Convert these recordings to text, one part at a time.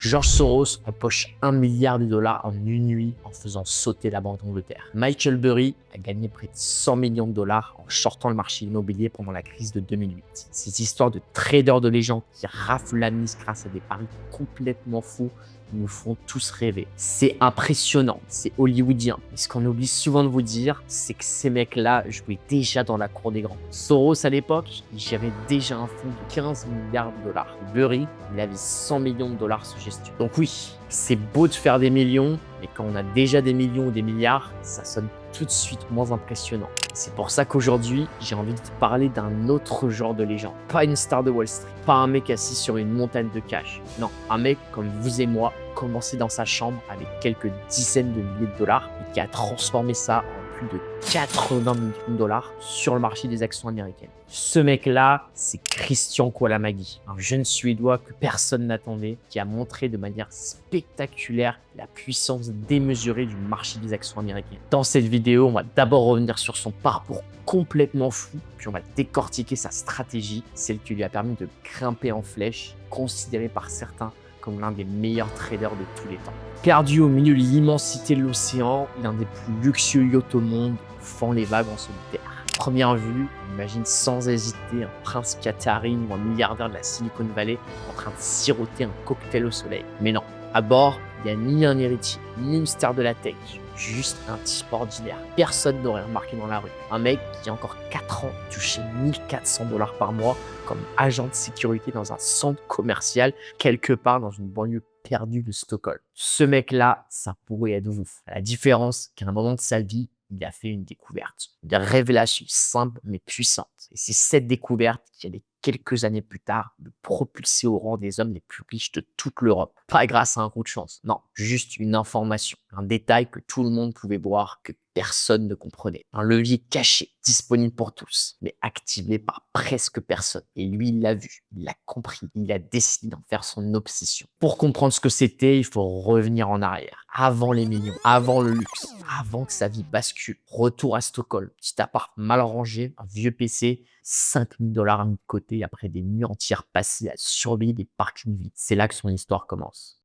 George Soros empoche 1 milliard de dollars en une nuit en faisant sauter la Banque d'Angleterre. Michael Burry a gagné près de 100 millions de dollars en shortant le marché immobilier pendant la crise de 2008. Ces histoires de traders de légende qui raflent la mise grâce à des paris complètement fous nous font tous rêver. C'est impressionnant, c'est hollywoodien. Mais ce qu'on oublie souvent de vous dire, c'est que ces mecs-là jouaient déjà dans la cour des grands. Soros, à l'époque, il gérait déjà un fonds de 15 milliards de dollars. Burry, il avait 100 millions de dollars sous gestion. Donc oui, c'est beau de faire des millions, mais quand on a déjà des millions ou des milliards, ça sonne tout de suite moins impressionnant. C'est pour ça qu'aujourd'hui, j'ai envie de te parler d'un autre genre de légende. Pas une star de Wall Street, pas un mec assis sur une montagne de cash. Non, un mec comme vous et moi, commencé dans sa chambre avec quelques dizaines de milliers de dollars et qui a transformé ça en plus de 80 millions de dollars sur le marché des actions américaines. Ce mec-là, c'est Christian Koualamagi, un jeune Suédois que personne n'attendait, qui a montré de manière spectaculaire la puissance démesurée du marché des actions américaines. Dans cette vidéo, on va d'abord revenir sur son parcours complètement fou, puis on va décortiquer sa stratégie, celle qui lui a permis de grimper en flèche, considéré par certains comme l'un des meilleurs traders de tous les temps. Perdu au milieu de l'immensité de l'océan, l'un des plus luxueux yachts au monde fend les vagues en solitaire. Première vue, on imagine sans hésiter un prince qatari ou un milliardaire de la Silicon Valley en train de siroter un cocktail au soleil. Mais non, à bord, il n'y a ni un héritier, ni une star de la tech, juste un type ordinaire. Personne n'aurait remarqué dans la rue. Un mec qui, il y a encore 4 ans, touchait 1400 $ par mois comme agent de sécurité dans un centre commercial, quelque part dans une banlieue perdue de Stockholm. Ce mec-là, ça pourrait être vous. À la différence qu'à un moment de sa vie, il a fait une découverte. Une révélation simple mais puissante. Et c'est cette découverte qui allait quelques années plus tard le propulser au rang des hommes les plus riches de toute l'Europe. Pas grâce à un coup de chance, non, juste une information, un détail que tout le monde pouvait voir, que personne ne comprenait. Un levier caché, disponible pour tous, mais activé par presque personne. Et lui, il l'a vu, il l'a compris, il a décidé d'en faire son obsession. Pour comprendre ce que c'était, il faut revenir en arrière, avant les millions, avant le luxe, avant que sa vie bascule. Retour à Stockholm, petit appart mal rangé, un vieux PC, 5 000 $ mis de côté après des nuits entières passées à surveiller des parkings vides. C'est là que son histoire commence.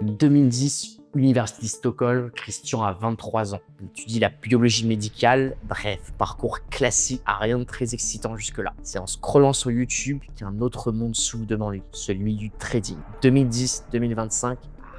2010, Université de Stockholm, Christian a 23 ans. Il étudie la biologie médicale. Bref, parcours classique, à rien de très excitant jusque-là. C'est en scrollant sur YouTube qu'un autre monde s'ouvre devant lui, celui du trading. 2010-2025,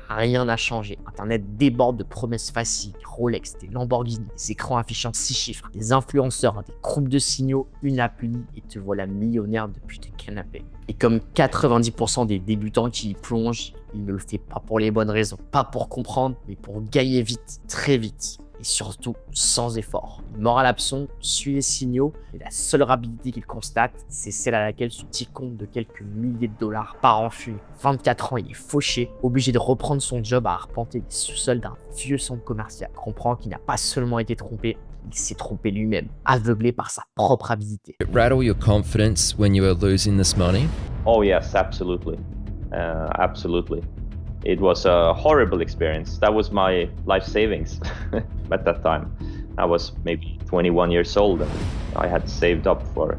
rien n'a changé. Internet déborde de promesses faciles, Rolex, des Lamborghini, des écrans affichant 6 chiffres, des influenceurs, des groupes de signaux, une appli et te voilà millionnaire depuis ton canapé. Et comme 90% des débutants qui y plongent, il ne le fait pas pour les bonnes raisons, pas pour comprendre, mais pour gagner vite, très vite. Et surtout sans effort. Il mord à l'hameçon, suit les signaux et la seule rapidité qu'il constate, c'est celle à laquelle son petit compte de quelques milliers de dollars part en fumée. 24 ans, il est fauché, obligé de reprendre son job à arpenter les sous-sols d'un vieux centre commercial. Il comprend qu'il n'a pas seulement été trompé, il s'est trompé lui-même, aveuglé par sa propre avidité. It rattle your confidence when you are losing this money? Oh yes, absolutely. Absolutely. It was a horrible experience. That was my life savings at that time. I was maybe 21 years old and I had saved up for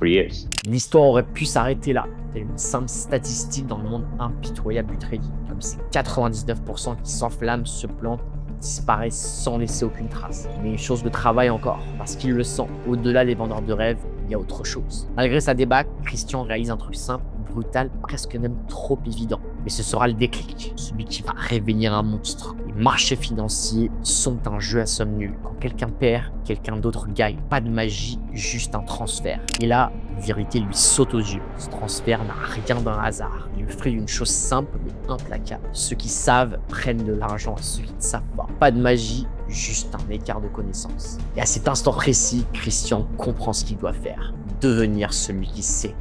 years. L'histoire aurait pu s'arrêter là. C'est une simple statistique dans le monde impitoyable du trading. Comme ces 99% qui s'enflamment, se plantent, disparaissent sans laisser aucune trace. Mais une chose de travail encore, parce qu'il le sent. Au-delà des vendeurs de rêves, il y a autre chose. Malgré sa débâcle, Christian réalise un truc simple, brutal, presque même trop évident. Mais ce sera le déclic, celui qui va réveiller un monstre. Les marchés financiers sont un jeu à somme nulle. Quand quelqu'un perd, quelqu'un d'autre gagne. Pas de magie, juste un transfert. Et là, la vérité lui saute aux yeux. Ce transfert n'a rien d'un hasard. Il est le fruit d'une chose simple mais implacable. Ceux qui savent prennent de l'argent à ceux qui ne savent pas. Pas de magie, juste un écart de connaissances. Et à cet instant précis, Christian comprend ce qu'il doit faire. Devenir celui qui sait.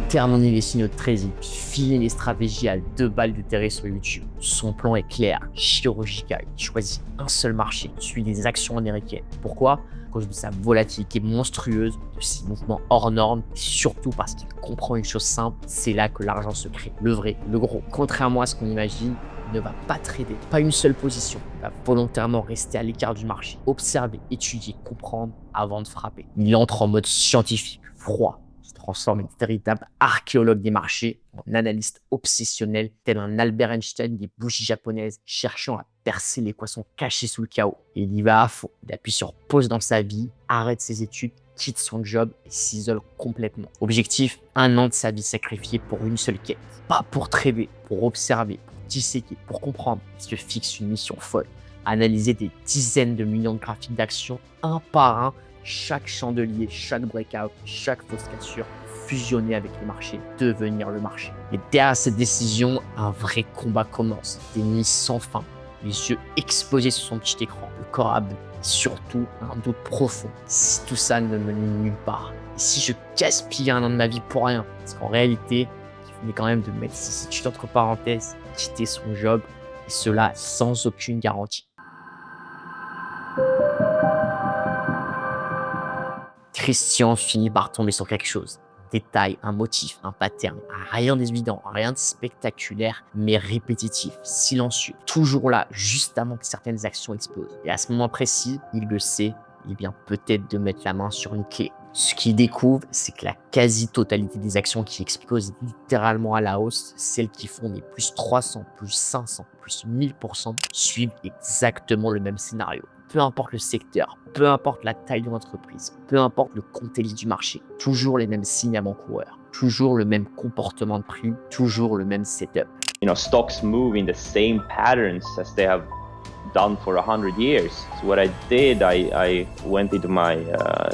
Terminer les signaux de trading, puis filer les stratégies à 2 balles de terrain sur YouTube. Son plan est clair, chirurgical. Il choisit un seul marché, celui des actions américaines. Pourquoi ? cause de sa volatilité monstrueuse, de ses mouvements hors normes, et surtout parce qu'il comprend une chose simple, c'est là que l'argent se crée, le vrai, le gros. Contrairement à ce qu'on imagine, il ne va pas trader, pas une seule position. Il va volontairement rester à l'écart du marché, observer, étudier, comprendre avant de frapper. Il entre en mode scientifique, froid, se transforme en véritable archéologue des marchés, en analyste obsessionnel, tel un Albert Einstein des bougies japonaises, cherchant à percer l'équation cachée sous le chaos. Et il y va à fond. Il appuie sur pause dans sa vie, arrête ses études, quitte son job et s'isole complètement. Objectif, 1 an de sa vie sacrifiée pour une seule quête. Pas pour trader, pour observer, pour disséquer, pour comprendre. Il se fixe une mission folle. Analyser des dizaines de millions de graphiques d'action, un par un, chaque chandelier, chaque breakout, chaque fausse cassure, fusionner avec le marché, devenir le marché. Et derrière cette décision, un vrai combat commence. Des nuits sans fin, les yeux exposés sur son petit écran, le corps à bout, et surtout un doute profond. Si tout ça ne mène nulle part, et si je gaspille 1 an de ma vie pour rien, parce qu'en réalité, il venait quand même de mettre ces études entre parenthèses, quitter son job, et cela sans aucune garantie. Christian finit par tomber sur quelque chose. Un détail, un motif, un pattern. Rien d'évident, rien de spectaculaire, mais répétitif, silencieux. Toujours là, juste avant que certaines actions explosent. Et à ce moment précis, il le sait, il vient peut-être de mettre la main sur une clé. Ce qu'il découvre, c'est que la quasi-totalité des actions qui explosent littéralement à la hausse, celles qui font des plus 300, plus 500, plus 1000%, suivent exactement le même scénario. Peu importe le secteur, peu importe la taille de l'entreprise, peu importe le contexte du marché, toujours les mêmes signes avant-coureurs, toujours le même comportement de prix, toujours le même setup. You know, stocks move in the same patterns as they have done for 100 years. So what I did, I went into my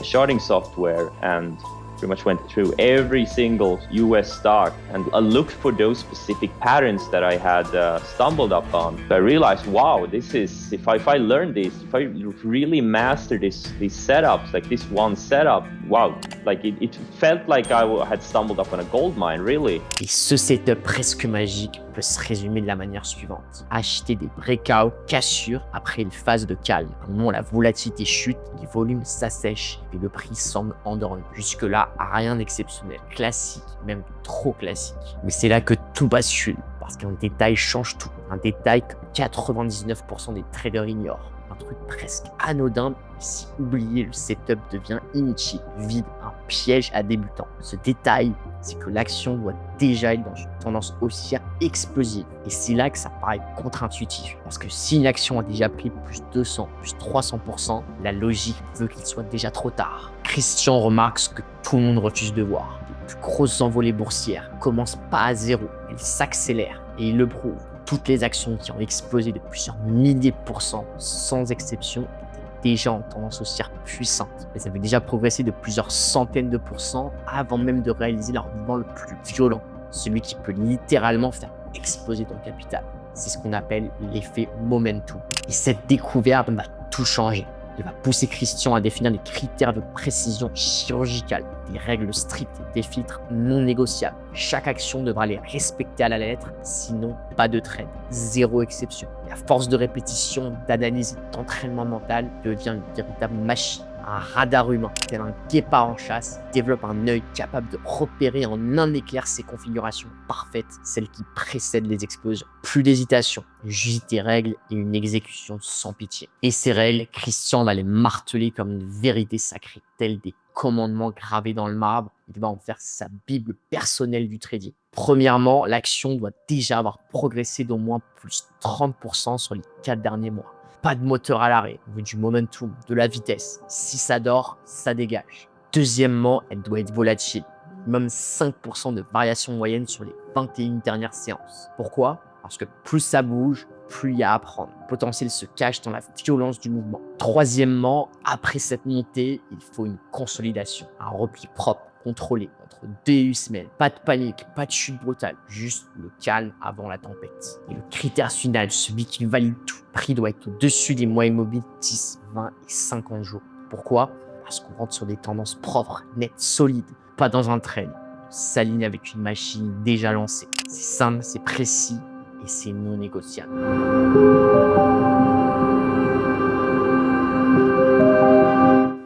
charting software and pretty much went through every single US stock and I looked for those specific patterns that I had stumbled upon. So I realized, wow, this is, if I learn this, if I really master these setups, like this one setup, wow, like it felt like I had stumbled upon a gold mine, really. Et ce setup presque magique peut se résumer de la manière suivante. Acheter des breakouts, cassures après une phase de calme. À un moment où la volatilité chute, les volumes s'assèchent et le prix semble endormi. Jusque-là, rien d'exceptionnel. Classique, même trop classique. Mais c'est là que tout bascule, parce qu'un détail change tout. Un détail que 99% des traders ignorent. Un truc presque anodin, si oublié, le setup devient inutile, vide, un piège à débutants. Ce détail, c'est que l'action doit déjà être dans une tendance haussière explosive. Et c'est là que ça paraît contre-intuitif. Parce que si une action a déjà pris plus 200, plus 300%, la logique veut qu'il soit déjà trop tard. Christian remarque ce que tout le monde refuse de voir. Les plus grosses envolées boursières commencent pas à zéro, elles s'accélèrent. Et il le prouve. Toutes les actions qui ont explosé de plusieurs milliers de pourcents, sans exception, étaient déjà en tendance haussière puissante. Elles avaient déjà progressé de plusieurs centaines de pourcents avant même de réaliser leur mouvement le plus violent, celui qui peut littéralement faire exploser ton capital. C'est ce qu'on appelle l'effet momentum. Et cette découverte va tout changer. Elle va pousser Christian à définir des critères de précision chirurgicale, des règles strictes, des filtres non négociables. Chaque action devra les respecter à la lettre, sinon pas de trade, zéro exception. Et à force de répétition, d'analyse et d'entraînement mental, devient une véritable machine. Un radar humain, tel un guépard en chasse, développe un œil capable de repérer en un éclair ces configurations parfaites, celles qui précèdent les explosions. Plus d'hésitation, juste des règles et une exécution sans pitié. Et ces règles, Christian va les marteler comme une vérité sacrée, telles des commandements gravés dans le marbre. Il va en faire sa bible personnelle du trading. Premièrement, l'action doit déjà avoir progressé d'au moins plus 30% sur les 4 derniers mois. Pas de moteur à l'arrêt, on veut du momentum, de la vitesse. Si ça dort, ça dégage. Deuxièmement, elle doit être volatile. Minimum 5% de variation moyenne sur les 21 dernières séances. Pourquoi? Parce que plus ça bouge, plus il y a à prendre. Le potentiel se cache dans la violence du mouvement. Troisièmement, après cette montée, il faut une consolidation, un repli propre, contrôlé, entre 2 semaines. Pas de panique, pas de chute brutale, juste le calme avant la tempête. Et le critère final, celui qui valide tout, le prix doit être au-dessus des mois immobiles 10, 20 et 50 jours. Pourquoi? Parce qu'on rentre sur des tendances propres, nettes, solides, pas dans un trade. On s'aligne avec une machine déjà lancée. C'est simple, c'est précis et c'est non négociable.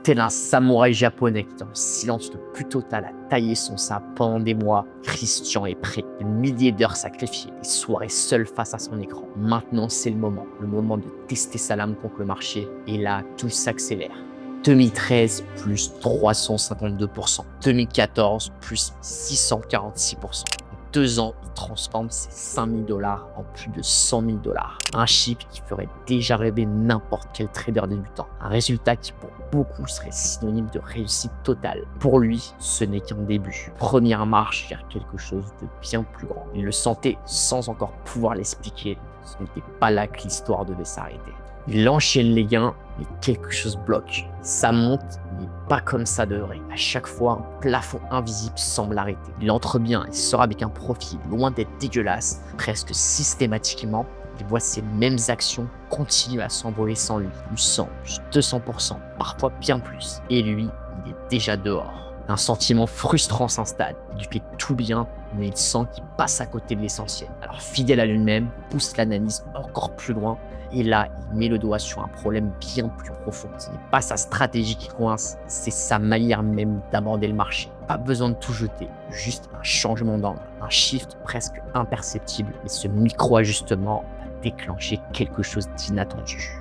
Tel un samouraï japonais qui, dans le silence le plus total, a taillé son sabre pendant des mois, Christian est prêt. Des milliers d'heures sacrifiées, des soirées seules face à son écran. Maintenant, c'est le moment de tester sa lame contre le marché. Et là, tout s'accélère. 2013, plus 352%. 2014, plus 646%. En 2 ans, il transforme ses $5 000 en plus de $100 000. Un chiffre qui ferait déjà rêver n'importe quel trader débutant. Un résultat qui, pour beaucoup, serait synonyme de réussite totale. Pour lui, ce n'est qu'un début. Première marche vers quelque chose de bien plus grand. Il le sentait sans encore pouvoir l'expliquer. Ce n'était pas là que l'histoire devait s'arrêter. Il enchaîne les gains, mais quelque chose bloque. Ça monte, mais pas comme ça devrait. À chaque fois, un plafond invisible semble l'arrêter. Il entre bien et sort avec un profil loin d'être dégueulasse. Presque systématiquement, il voit ces mêmes actions continuer à s'envoler sans lui. Plus 100, plus 200%, parfois bien plus. Et lui, il est déjà dehors. Un sentiment frustrant s'installe. Il lui fait tout bien, mais il sent qu'il passe à côté de l'essentiel. Alors, fidèle à lui-même, pousse l'analyse encore plus loin. Et là, il met le doigt sur un problème bien plus profond. Ce n'est pas sa stratégie qui coince, c'est sa manière même d'aborder le marché. Pas besoin de tout jeter, juste un changement d'angle, un shift presque imperceptible. Et ce micro-ajustement va déclencher quelque chose d'inattendu.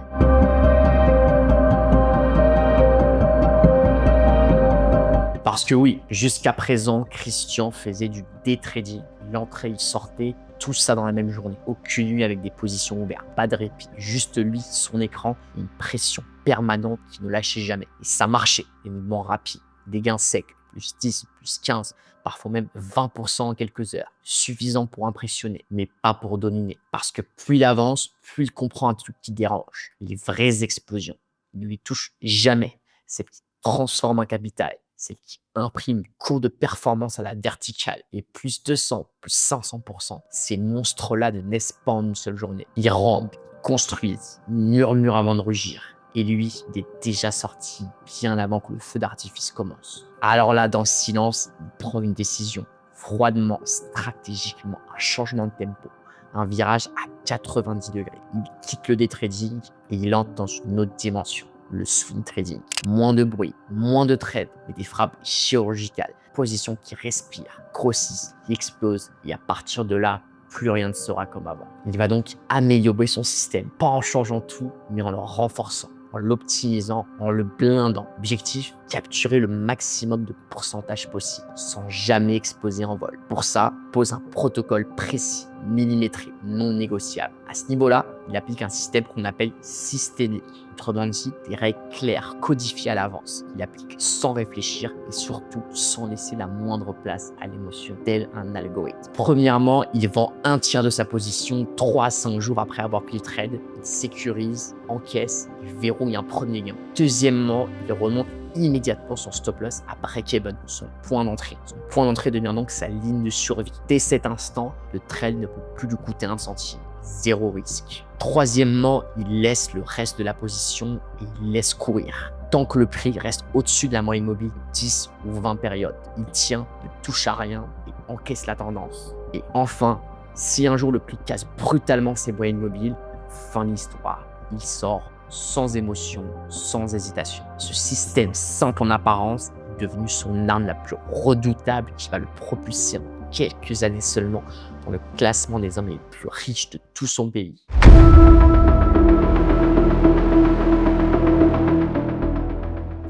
Parce que oui, jusqu'à présent, Christian faisait du day trading. Il entrait, il sortait, tout ça dans la même journée. Aucune nuit avec des positions ouvertes, pas de répit. Juste lui, son écran, et une pression permanente qui ne lâchait jamais. Et ça marchait. Des mouvements rapides, des gains secs, plus 10, plus 15, parfois même 20% en quelques heures. Suffisant pour impressionner, mais pas pour dominer. Parce que plus il avance, plus il comprend un truc qui dérange. Les vraies explosions. Il ne lui touche jamais. Celles qui transforment un capital. Celle qui imprime une courbe de performance à la verticale et plus 200, plus 500%. Ces monstres-là ne naissent pas en une seule journée. Ils rampent, ils construisent, ils murmurent avant de rugir. Et lui, il est déjà sorti bien avant que le feu d'artifice commence. Alors là, dans le silence, il prend une décision. Froidement, stratégiquement, un changement de tempo. Un virage à 90 degrés. Il quitte le day trading et il entre dans une autre dimension. Le swing trading. Moins de bruit, moins de trades, mais des frappes chirurgicales. Positions qui respirent, grossissent, qui explosent. Et à partir de là, plus rien ne sera comme avant. Il va donc améliorer son système, pas en changeant tout, mais en le renforçant, en l'optimisant, en le blindant. Objectif, capturer le maximum de pourcentage possible, sans jamais exploser en vol. Pour ça, pose un protocole précis, millimétré, non négociable. À ce niveau-là, il applique un système qu'on appelle systémique. Autrement dit, des règles claires, codifiées à l'avance. Il applique sans réfléchir et surtout sans laisser la moindre place à l'émotion, tel un algorithme. Premièrement, il vend un tiers de sa position 3 à 5 jours après avoir pris le trade. Il sécurise, encaisse et verrouille un premier gain. Deuxièmement, il remonte immédiatement son stop loss à break-even, son point d'entrée. Son point d'entrée devient donc sa ligne de survie. Dès cet instant, le trade ne peut plus lui coûter un centime. Zéro risque. Troisièmement, il laisse le reste de la position et il laisse courir. Tant que le prix reste au-dessus de la moyenne mobile 10 ou 20 périodes, il tient, ne touche à rien et encaisse la tendance. Et enfin, si un jour le prix casse brutalement ses moyennes mobiles, fin de l'histoire, il sort sans émotion, sans hésitation. Ce système simple en apparence est devenu son arme la plus redoutable qui va le propulser en quelques années seulement dans le classement des hommes les plus riches de tout son pays.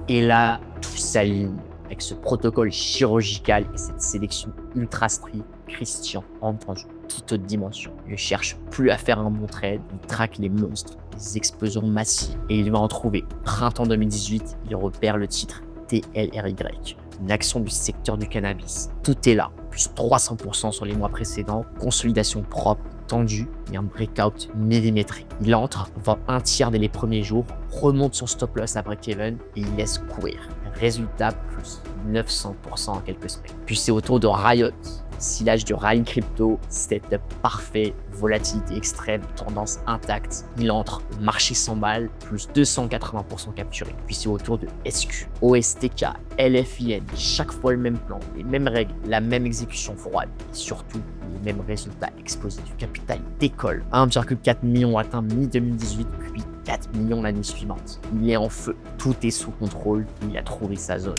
Et là, tout s'aligne. Avec ce protocole chirurgical et cette sélection ultra stricte, Christian entre dans une toute autre dimension. Il ne cherche plus à faire un bon trade, il traque les monstres, les explosions massives. Et il va en trouver. Printemps 2018, il repère le titre TLRY, une action du secteur du cannabis. Tout est là, plus 300% sur les mois précédents, consolidation propre, tendue et un breakout millimétré. Il entre, vend un tiers dès les premiers jours, remonte son stop loss à break-even et il laisse courir. Résultat, plus 900% en quelques semaines. Puis c'est au tour de Riot, silage du rallye crypto, setup parfait, volatilité extrême, tendance intacte. Il entre, le marché s'emballe, plus 280% capturé. Puis c'est au tour de SQ, OSTK, LFIN, chaque fois le même plan, les mêmes règles, la même exécution froide et surtout les mêmes résultats explosifs. Le capital décolle, 1,4 million atteint mi-2018, puis 4 millions l'année suivante. Il est en feu, tout est sous contrôle, il a trouvé sa zone.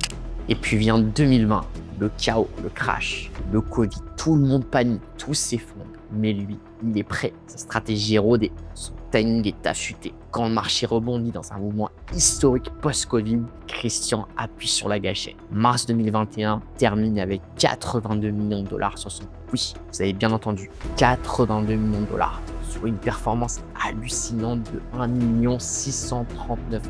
Et puis vient 2020, le chaos, le crash, le Covid, tout le monde panique, tout s'effondre. Mais lui, il est prêt, sa stratégie est rodée, son timing est affûté. Quand le marché rebondit dans un mouvement historique post-Covid, Christian appuie sur la gâchette. Mars 2021 termine avec 82 millions de dollars sur son compte. Oui, vous avez bien entendu, 82 millions de dollars. Soit une performance hallucinante de 1 639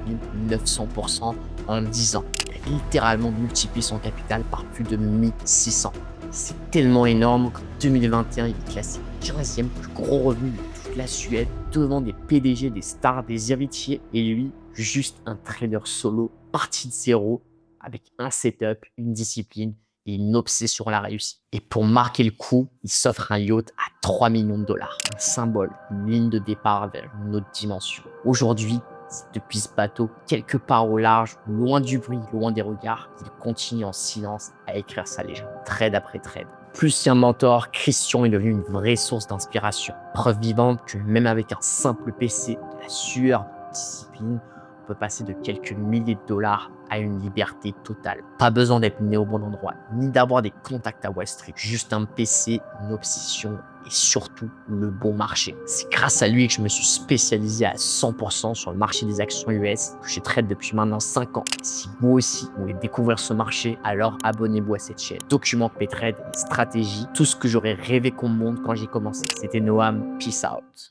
900% en 10 ans. Il a littéralement multiplié son capital par plus de 1600. C'est tellement énorme qu'en 2021, il est classé 15e plus gros revenu de toute la Suède, devant des PDG, des stars, des héritiers, et lui, juste un trader solo, parti de zéro, avec un setup, une discipline et une obsession à la réussite. Et pour marquer le coup, il s'offre un yacht à 3 millions de dollars, un symbole, une ligne de départ vers une autre dimension. Aujourd'hui, c'est depuis ce bateau, quelque part au large, loin du bruit, loin des regards, qu'il continue en silence à écrire sa légende, trade après trade. Plus qu'un mentor, Christian est devenu une vraie source d'inspiration. Preuve vivante que même avec un simple PC, de la sueur, de la discipline, on peut passer de quelques milliers de dollars à une liberté totale. Pas besoin d'être né au bon endroit, ni d'avoir des contacts à Wall Street. Juste un PC, une obsession et surtout le bon marché. C'est grâce à lui que je me suis spécialisé à 100% sur le marché des actions US, que je trade depuis maintenant 5 ans. Si vous aussi voulez découvrir ce marché, alors abonnez-vous à cette chaîne. Documente mes trades, stratégies, tout ce que j'aurais rêvé qu'on me montre quand j'ai commencé. C'était Noam, peace out.